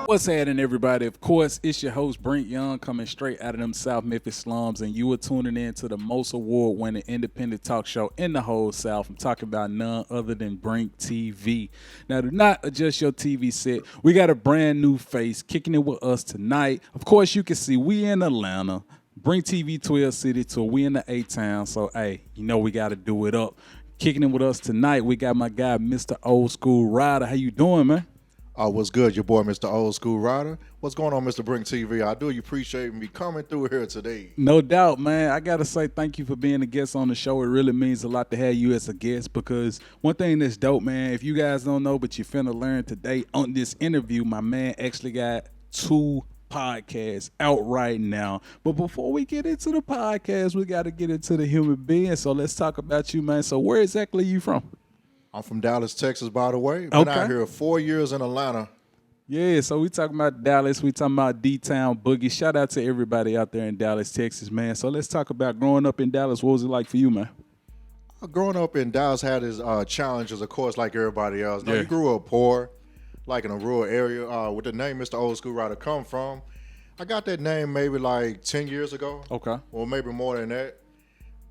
What's happening, everybody? Of course, it's your host, Brink Young, coming straight out of them South Memphis slums, and you are tuning in to the most award-winning independent talk show in the whole South. I'm talking about none other than Brink TV. Now, do not adjust your TV set. We got a brand new face kicking it with us tonight. Of course, you can see we in Atlanta. Brink TV 12 City Tour. We in the A-Town, so, hey, you know we got to do it up. Kicking it with us tonight, we got my guy, Mr. Old School Ryder. How you doing, man? What's good, your boy, Mr. Old School Ryder? What's going on, Mr. Brink TV? I do appreciate me coming through here today. No doubt, man. I got to say thank you for being a guest on the show. It really means a lot to have you as a guest because one thing that's dope, man, if you guys don't know, but you finna learn today on this interview, my man actually got 2 podcasts out right now. But before we get into the podcast, we got to get into the human being. So let's talk about you, man. So where exactly are you from? I'm from Dallas, Texas, by the way. Been out here 4 years in Atlanta. Yeah, so we talking about Dallas. We talking about D-Town Boogie. Shout out to everybody out there in Dallas, Texas, man. So let's talk about growing up in Dallas. What was it like for you, man? Growing up in Dallas had its challenges, of course, like everybody else. Now, Yeah. you grew up poor, like in a rural area. With the name Mr. Old School Ryder come from, I got that name maybe like 10 years ago. Okay. Or maybe more than that.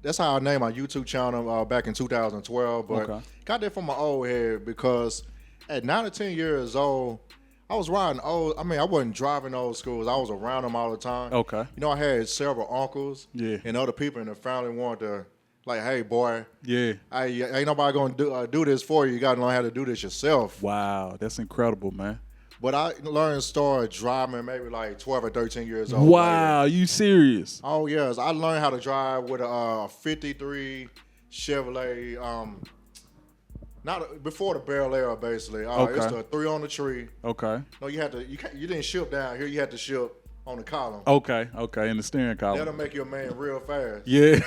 That's how I named my YouTube channel back in 2012. But got that from my old head because at 9 or 10 years old, I was riding I wasn't driving old schools. I was around them all the time. Okay. You know, I had several uncles and other people in the family wanted to, like, hey, boy, ain't nobody going to do this for you. You got to learn how to do this yourself. Wow, that's incredible, man. But I learned to start driving maybe like 12 or 13 years old. Wow, you serious? Oh, yes. I learned how to drive with a 53 Chevrolet, not before the barrel era, basically. It's the 3 on the tree. Okay. No, you didn't ship down here. You had to ship on the column. Okay, in the steering column. That'll make you a man real fast. Yeah,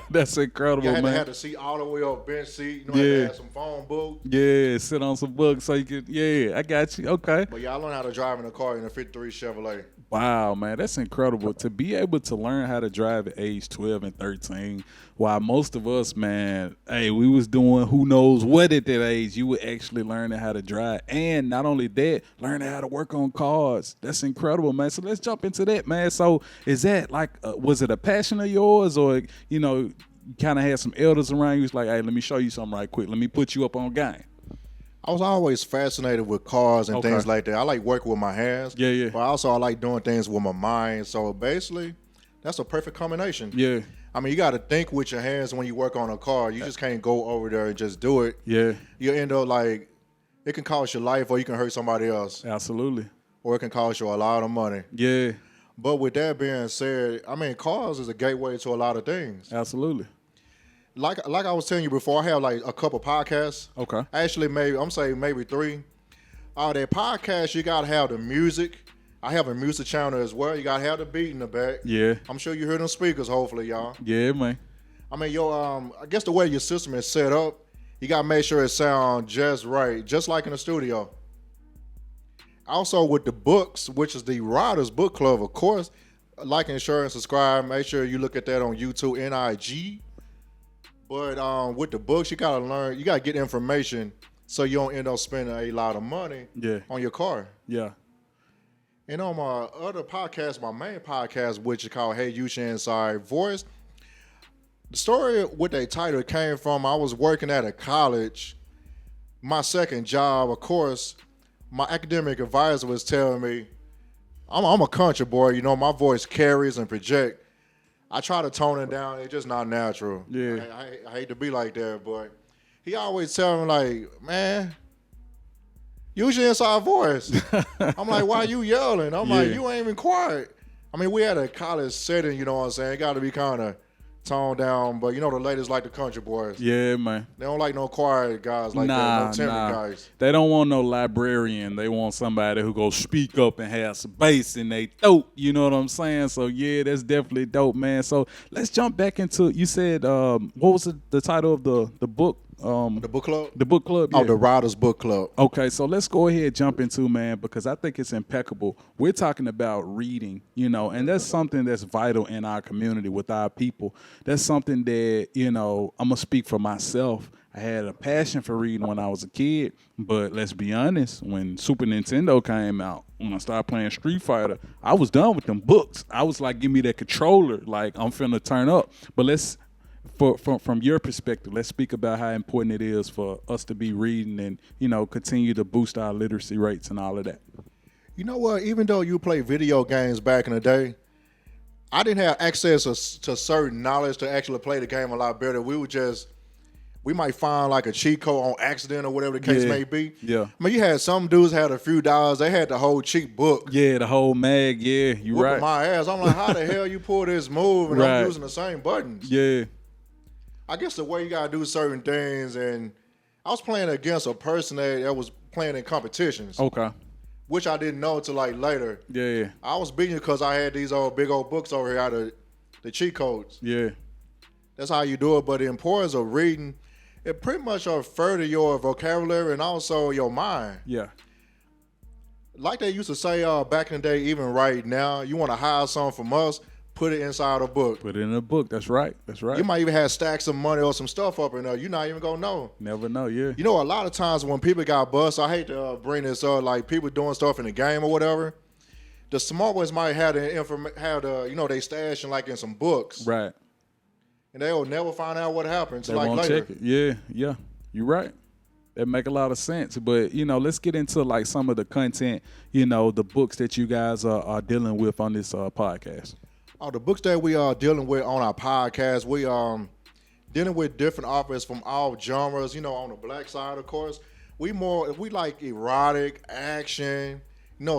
that's incredible, You man. had the seat all the way up, bench seat. You know, had to have some phone booth. Yeah, sit on some books so you could, I got you. Okay. But I learned how to drive in a car in a 53 Chevrolet. Wow, man, that's incredible. To be able to learn how to drive at age 12 and 13, while most of us, man, hey, we was doing who knows what at that age, you were actually learning how to drive. And not only that, learning how to work on cars. That's incredible, man. So let's jump into that, man. So is that like, was it a passion of yours or, you kind of had some elders around you? It's like, hey, let me show you something right quick. Let me put you up on game. I was always fascinated with cars and things like that. I like working with my hands. Yeah. But also I like doing things with my mind. So basically, that's a perfect combination. Yeah. I mean, you got to think with your hands when you work on a car. You just can't go over there and just do it. Yeah. You end up like, it can cost your life or you can hurt somebody else. Absolutely. Or it can cost you a lot of money. Yeah. But with that being said, I mean, cars is a gateway to a lot of things. Absolutely. Like I was telling you before, I have like a couple podcasts. Okay. Actually, maybe 3. That podcast, you gotta have the music. I have a music channel as well. You gotta have the beat in the back. Yeah. I'm sure you hear them speakers, hopefully, y'all. Yeah, man. I mean, I guess the way your system is set up, you gotta make sure it sounds just right, just like in the studio. Also with the books, which is the Riders Book Club, of course, like and share and subscribe. Make sure you look at that on YouTube, NIG. But with the books, you gotta get information so you don't end up spending a lot of money on your car. Yeah. And on my other podcast, my main podcast, which is called Hey You Inside Voice, the story with that title came from, I was working at a college. My second job, of course, my academic advisor was telling me, I'm a country boy, my voice carries and project. I try to tone it down. It's just not natural. Yeah. I hate to be like that, but he always tell me like, man, use your inside voice. I'm like, why you yelling? I'm like, you ain't even quiet. I mean, we had a college setting, you know what I'm saying? It got to be kind of toned down, but the ladies like the country boys. Yeah, man. They don't like no quiet guys like that, no timid guys. They don't want no librarian. They want somebody who goes speak up and have some bass in their throat. You know what I'm saying? So, yeah, that's definitely dope, man. So let's jump back into, you said, what was the title of the book? The book club? The book club. Oh, Yeah. the Ryder's Book Club. Okay, so let's go ahead and jump into, man, because I think it's impeccable. We're talking about reading, and that's something that's vital in our community with our people. That's something that, I'm going to speak for myself. I had a passion for reading when I was a kid, but let's be honest, when Super Nintendo came out, when I started playing Street Fighter, I was done with them books. I was like, give me that controller, like I'm finna turn up. But from your perspective, let's speak about how important it is for us to be reading and, continue to boost our literacy rates and all of that. You know what? Even though you play video games back in the day, I didn't have access to certain knowledge to actually play the game a lot better. We might find like a cheat code on accident or whatever the case may be. Yeah. I mean, you had some dudes had a few dollars. They had the whole cheat book. Yeah, the whole mag. Yeah, you right. My ass. I'm like, how the hell you pull this move and I'm using the same buttons? Yeah. I guess the way you gotta do certain things, and I was playing against a person that was playing in competitions. Okay. Which I didn't know until like later. Yeah. I was beating you because I had these big old books over here out of the cheat codes. Yeah. That's how you do it. But the importance of reading, it pretty much further your vocabulary and also your mind. Yeah. Like they used to say back in the day, even right now, you want to hire something from us, put it inside a book. Put it in a book. That's right. That's right. You might even have stacks of money or some stuff up in there. You're not even going to know. Never know, yeah. You know, a lot of times when people got bust, I hate to bring this up, like people doing stuff in the game or whatever, the smart ones might have they stashing like in some books. Right. And they'll never find out what happened. They like won't later. check it. Yeah. You're right. That make a lot of sense. But, let's get into like some of the content, the books that you guys are dealing with on this podcast. Oh, the books that we are dealing with on our podcast, we dealing with different authors from all genres. On the black side, of course, we like erotic, action,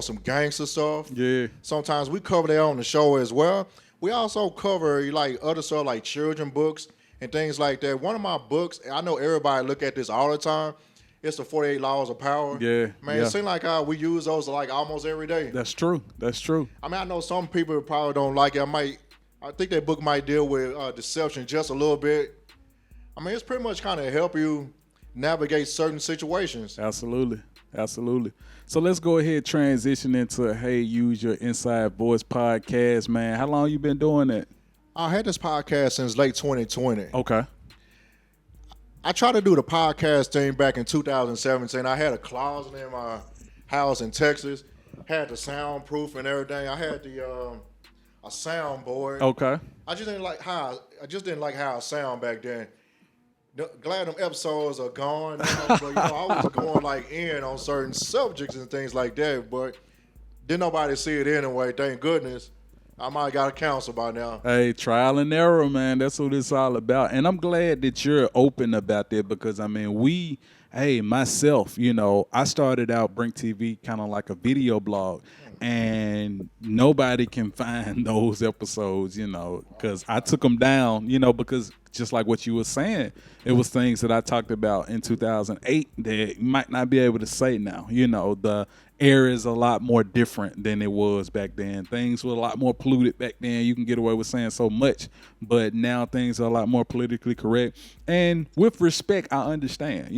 some gangster stuff. Yeah. Sometimes we cover that on the show as well. We also cover like other stuff like children books and things like that. One of my books, I know everybody look at this all the time. It's the 48 Laws of Power. Yeah. Man, it seems like we use those like almost every day. That's true. I mean, I know some people probably don't like it. I think that book might deal with deception just a little bit. I mean, it's pretty much kind of help you navigate certain situations. Absolutely. So let's go ahead and transition into Hey, Use Your Inside Voice podcast, man. How long you been doing that? I had this podcast since late 2020. Okay. I tried to do the podcast thing back in 2017. I had a closet in my house in Texas, had the soundproof and everything. I had a soundboard. Okay. I just didn't like how I sound back then. Glad them episodes are gone. But I was going like in on certain subjects and things like that, but didn't nobody see it anyway. Thank goodness. I might have got a counsel by now. Hey, trial and error, man. That's what it's all about. And I'm glad that you're open about that because, I mean, myself, I started out Brink TV kind of like a video blog. And nobody can find those episodes, because I took them down, because just like what you were saying, it was things that I talked about in 2008 that you might not be able to say now. The air is a lot more different than it was back then. Things were a lot more polluted back then. You can get away with saying so much, but now things are a lot more politically correct. And with respect, I understand,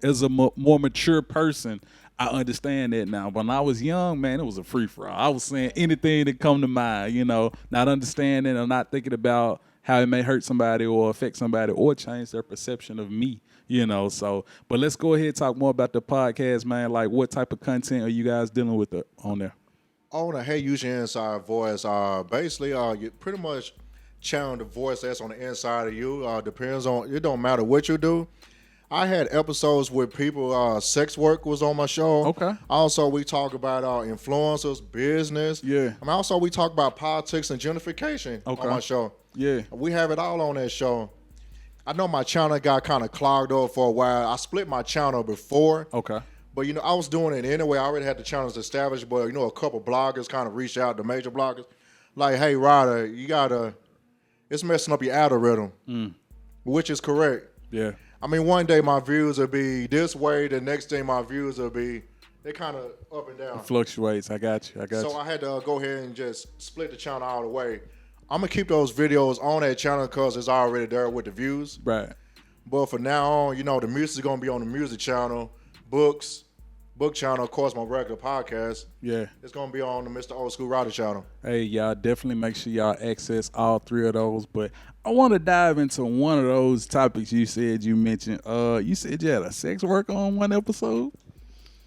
as a more mature person, I understand that now. When I was young, man, it was a free-for-all. I was saying anything that come to mind, not understanding or not thinking about how it may hurt somebody or affect somebody or change their perception of me, So, but let's go ahead and talk more about the podcast, man. Like, what type of content are you guys dealing with on there? On the Hey, Use Your Inside Voice, basically, you pretty much channel the voice that's on the inside of you. Depends on, it don't matter what you do. I had episodes with people, sex work was on my show. Okay. Also, we talk about influencers, business. Yeah. I mean, also, we talk about politics and gentrification on my show. Yeah. We have it all on that show. I know my channel got kind of clogged up for a while. I split my channel before. Okay. But, I was doing it anyway. I already had the channels established, but, a couple bloggers kind of reached out, the major bloggers. Like, hey, Ryder, it's messing up your algorithm, which is correct. Yeah. I mean, one day my views will be this way. The next day my views will be, they kind of up and down. It fluctuates. I got you. So I had to go ahead and just split the channel all the way. I'm going to keep those videos on that channel because it's already there with the views. Right. But for now on, the music is gonna be on the music channel, book channel, of course, my regular podcast. Yeah. It's gonna be on the Mr. Old Skool Ryder channel. Hey, y'all definitely make sure y'all access all three of those. But I want to dive into one of those topics you mentioned. You said you had a sex worker on one episode.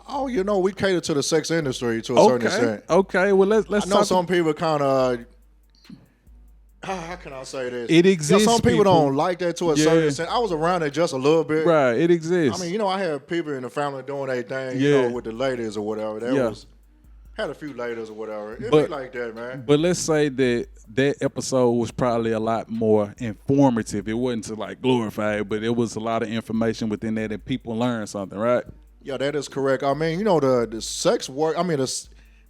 Oh, we cater to the sex industry to a certain extent. Okay. Well, let's I know talk. some people kind of. How can I say this? It exists. Some people don't like that to a certain Yeah. extent. I was around it just a little bit. Right. It exists. I mean, I had people in the family doing their thing, Yeah. with the ladies or whatever. Had a few ladies or whatever. It But- be like that, man. But let's say that episode was probably a lot more informative. It wasn't to like glorify it, but it was a lot of information within that and people learned something, right? Yeah, that is correct. I mean, the sex work. I mean,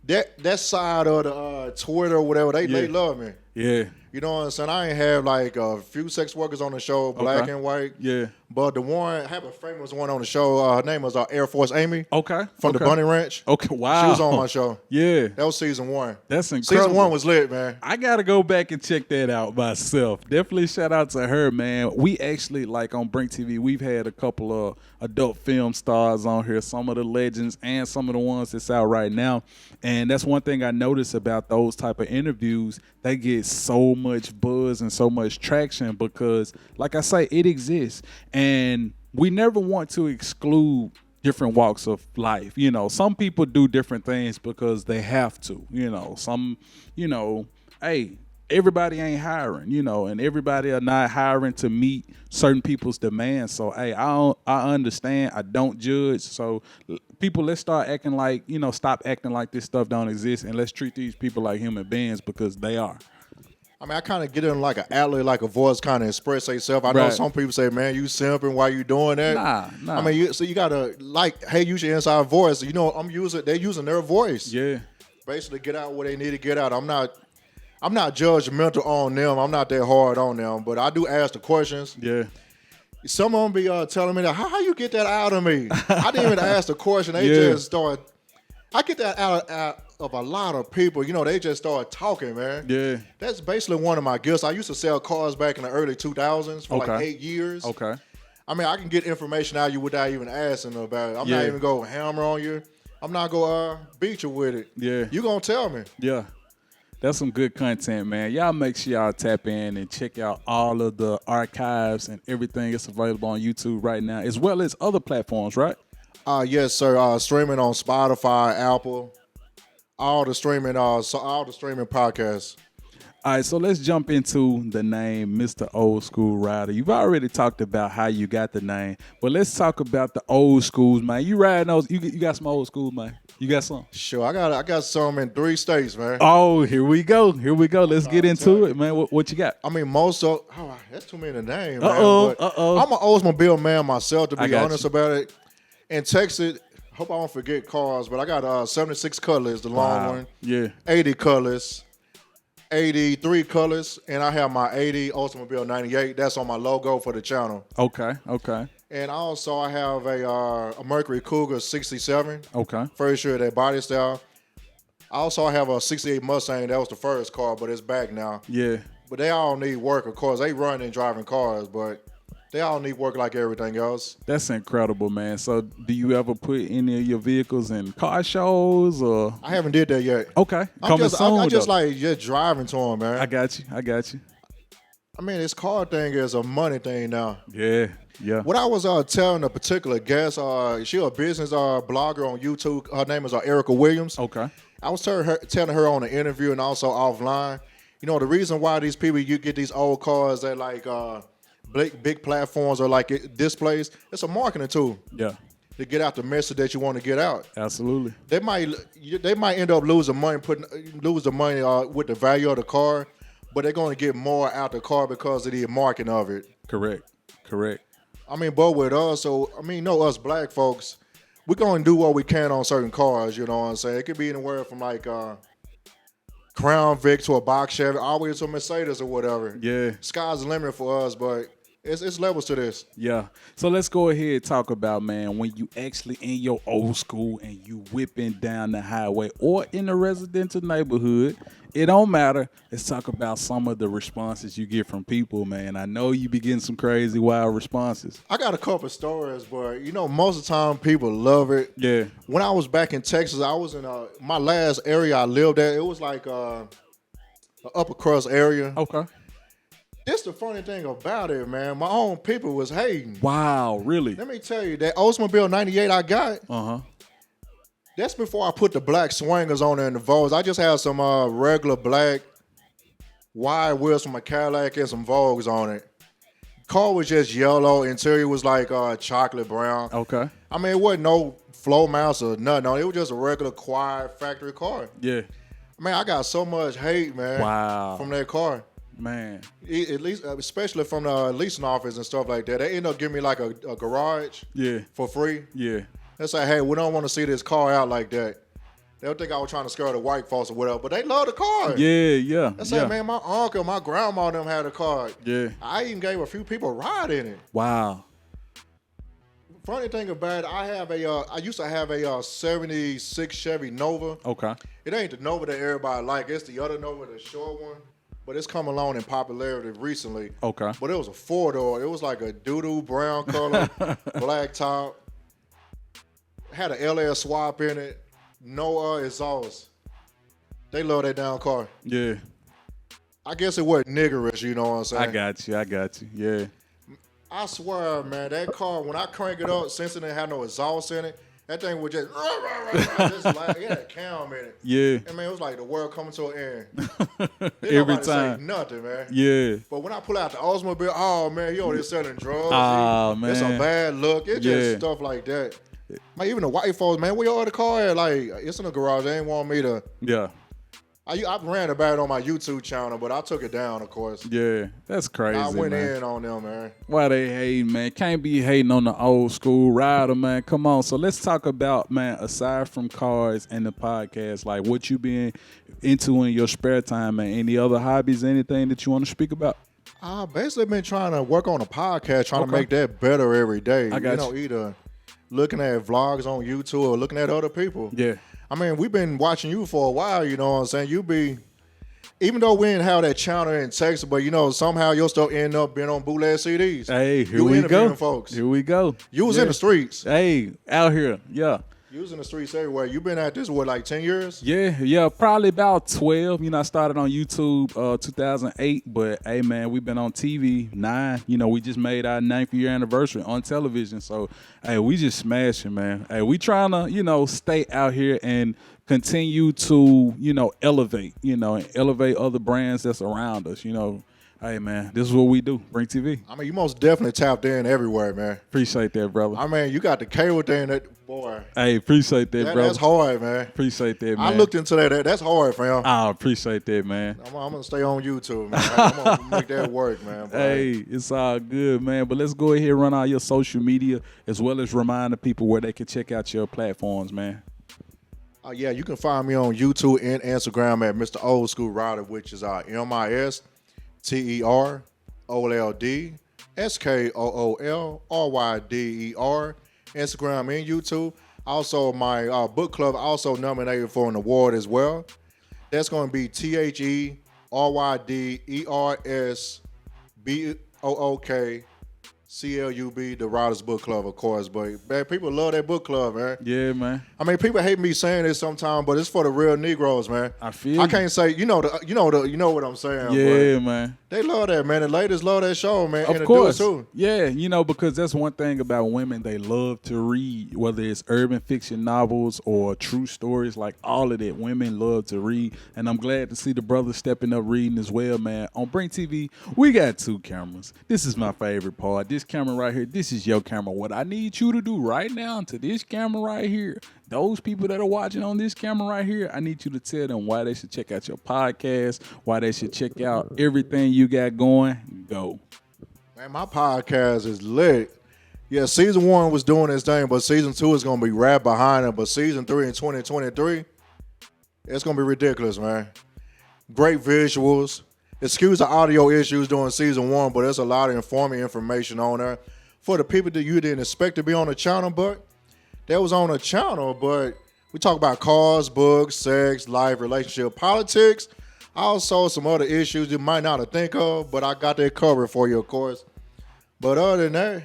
that side of the Twitter or whatever, they love me. Yeah. You know what I'm saying? I ain't have like a few sex workers on the show, black and white. Yeah. But I have a famous one on the show. Her name was Air Force Amy. Okay. From the Bunny Ranch. Okay. Wow. She was on my show. Yeah. That was season 1. That's incredible. Season 1 was lit, man. I gotta go back and check that out myself. Definitely shout out to her, man. We actually like on Brink TV, we've had a couple of adult film stars on here, some of the legends and some of the ones that's out right now. And that's one thing I noticed about those type of interviews. They get so much buzz and so much traction because, like I say, it exists. And we never want to exclude different walks of life. Some people do different things because they have to. Hey, everybody ain't hiring, and everybody are not hiring to meet certain people's demands. So, hey, I understand. I don't judge. So, people, let's start acting like, stop acting like this stuff don't exist, and let's treat these people like human beings because they are. I mean, I kind of get in like an alley, like a voice kind of express themselves. I know Right. some people say, man, you simping, why you doing that? Nah. I mean, you got to, hey, use your inside voice. They're using their voice. Yeah. Basically get out what they need to get out. I'm not judgmental on them. I'm not that hard on them, but I do ask the questions. Yeah. Some of them be telling me that, how you get that out of me? I didn't even ask the question. They just start. I get that out of a lot of people. They just start talking, man. Yeah. That's basically one of my gifts. I used to sell cars back in the early 2000s for like 8 years. Okay. I mean, I can get information out of you without even asking about it. I'm not even going to hammer on you. I'm not going to beat you with it. Yeah. You going to tell me. Yeah. That's some good content, man. Y'all make sure y'all tap in and check out all of the archives and everything that's available on YouTube right now, as well as other platforms, right? Yes, sir. Streaming on Spotify, Apple, all the streaming podcasts. All right, so let's jump into the name Mr. Old Skool Ryder. You've already talked about how you got the name, but let's talk about the old schools, man. You riding those? You got some old schools, man? You got some? Sure, I got some in 3 states, man. Oh, here we go. Let's get into it, man. What you got? I mean, that's too many to name, man. Uh-oh. I'm an Oldsmobile man myself, to I be got honest you. about it. In Texas, hope I don't forget cars, but I got 76 colors, the long one. Yeah. 80 colors, 83 colors, and I have my 80 Oldsmobile 98. That's on my logo for the channel. Okay. And also I have a Mercury Cougar 67. Okay. First year that body style. I also have a 68 Mustang. That was the first car, but it's back now. Yeah. But they all need work, of course. They run and driving cars, but they all need work like everything else. That's incredible, man. So do you ever put any of your vehicles in car shows or? I haven't did that yet. Okay. I'm Coming just soon, just though. like just driving to them, man. I got you. I mean, this car thing is a money thing now. Yeah. What I was telling a particular guest, she a business blogger on YouTube. Her name is Erica Williams. Okay. I was telling her on the interview and also offline. The reason why these people, you get these old cars that like big platforms or like displays, it's a marketing tool. Yeah. To get out the message that you want to get out. Absolutely. They might end up losing money with the value of the car, but they're going to get more out the car because of the marketing of it. Correct. I mean, but with us, us black folks, we're going to do what we can on certain cars, you know what I'm saying? It could be anywhere from like Crown Vic to a box Chevy, all the way to a Mercedes or whatever. Yeah. Sky's the limit for us, but It's levels to this. Yeah. So let's go ahead and talk about, man, when you actually in your old school and you whipping down the highway or in a residential neighborhood. It don't matter. Let's talk about some of the responses you get from people, man. I know you be getting some crazy, wild responses. I got a couple stories, but most of the time people love it. Yeah. When I was back in Texas, I was in my last area I lived at. It was like an upper crust area. Okay. That's the funny thing about it, man. My own people was hating. Wow, really? Let me tell you, that Oldsmobile 98 I got, that's before I put the black swingers on there in the Vogues. I just had some regular black wide wheels from a Cadillac and some Vogues on it. Car was just yellow. Interior was like chocolate brown. Okay. I mean, it wasn't no floor mounts or nothing on it. It was just a regular quiet factory car. Yeah. Man, I got so much hate, man. Wow. From that car. Man. At least, especially from the leasing office and stuff like that. They end up giving me like a garage. Yeah. For free. Yeah. They say, hey, we don't want to see this car out like that. They'll think I was trying to scare the white folks or whatever, but they love the car. Yeah. They say, man, my uncle, my grandma and them had a car. Yeah. I even gave a few people a ride in it. Wow. Funny thing about it, I used to have a 76 Chevy Nova. Okay. It ain't the Nova that everybody like. It's the other Nova, the short one. But it's come along in popularity recently. Okay. But it was a 4-door. It was like a doo-doo brown color, black top. Had an LS swap in it. No exhaust. They love that down car. Yeah. I guess it wasn't niggerish, you know what I'm saying? I got you. Yeah. I swear, man, that car, when I crank it up, since it didn't have no exhaust in it, that thing was just like, it had a cam in it. Yeah. And man, it was like the world coming to an end. Every time. Say nothing, man. Yeah. But when I pull out the Oldsmobile, oh man, he over there selling drugs. Oh man. It's a bad look. It's just stuff like that. Like even the white folks, man, where you the car at? Like, it's in the garage. They ain't want me to. Yeah. I ran about it on my YouTube channel, but I took it down, of course. Yeah, that's crazy. I went in on them, man. Why they hate, man? Can't be hating on the old school rider, man. Come on. So let's talk about, man, aside from cars and the podcast, like what you been into in your spare time, man. Any other hobbies, anything that you want to speak about? I basically been trying to work on a podcast, trying to make that better every day. I got you. Either looking at vlogs on YouTube or looking at other people. Yeah. I mean, we've been watching you for a while, you know what I'm saying? Even though we didn't have that channel in Texas, but somehow your stuff end up being on bootleg CDs. Hey, here we go. Folks. Here we go. You was in the streets. Hey, out here, yeah. You was in the streets everywhere. You been at this, like 10 years? Yeah, probably about 12. I started on YouTube 2008, but hey, man, we've been on TV 9. We just made our 9th year anniversary on television. So, hey, we just smashing, man. Hey, we trying to, stay out here and continue to, elevate, and elevate other brands that's around us, Hey, man, this is what we do, Brink TV. I mean, you most definitely tapped in everywhere, man. Appreciate that, brother. I mean, you got the cable thing, boy. Hey, appreciate that, brother. That's hard, man. Appreciate that, man. I looked into that. That's hard, fam. I appreciate that, man. I'm going to stay on YouTube, man. I'm going to make that work, man. Boy. Hey, it's all good, man. But let's go ahead and run out your social media as well as remind the people where they can check out your platforms, man. Yeah, you can find me on YouTube and Instagram at Mr. Old Skool Ryder, which is MISTEROLDSKOOLRYDER. Instagram and YouTube. Also, my book club also nominated for an award as well. That's going to be THERYDERSBOOKCLUB, the Riders Book Club, of course. But man, people love that book club, man. Yeah, man. I mean, people hate me saying this sometimes, but it's for the real Negroes, man. I feel. I can't say, you know what I'm saying. Yeah, but man. They love that, man. The ladies love that show, man. Of course. Too. Yeah, because that's one thing about women. They love to read, whether it's urban fiction novels or true stories, like all of that. Women love to read, and I'm glad to see the brothers stepping up reading as well, man. On Brink TV, we got 2 cameras. This is my favorite part. This camera right here, this is your camera. What I need you to do right now to this camera right here, those people that are watching on this camera right here, I need you to tell them why they should check out your podcast, why they should check out everything you got going. Go. Man, my podcast is lit. Yeah, season 1 was doing its thing, but season 2 is going to be right behind it. But season 3 in 2023, it's going to be ridiculous, man. Great visuals. Excuse the audio issues during season 1, but there's a lot of informing information on there for the people that you didn't expect to be on the channel, but that was on the channel. But we talk about cars, books, sex, life, relationship, politics, also some other issues you might not have think of, but I got that covered for you, of course. But other than that,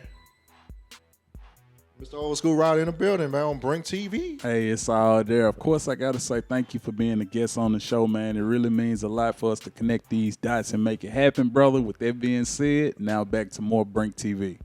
Mr. Old Skool Ryder in the building, man, on Brink TV. Hey, it's all there. Of course, I got to say thank you for being a guest on the show, man. It really means a lot for us to connect these dots and make it happen, brother. With that being said, now back to more Brink TV.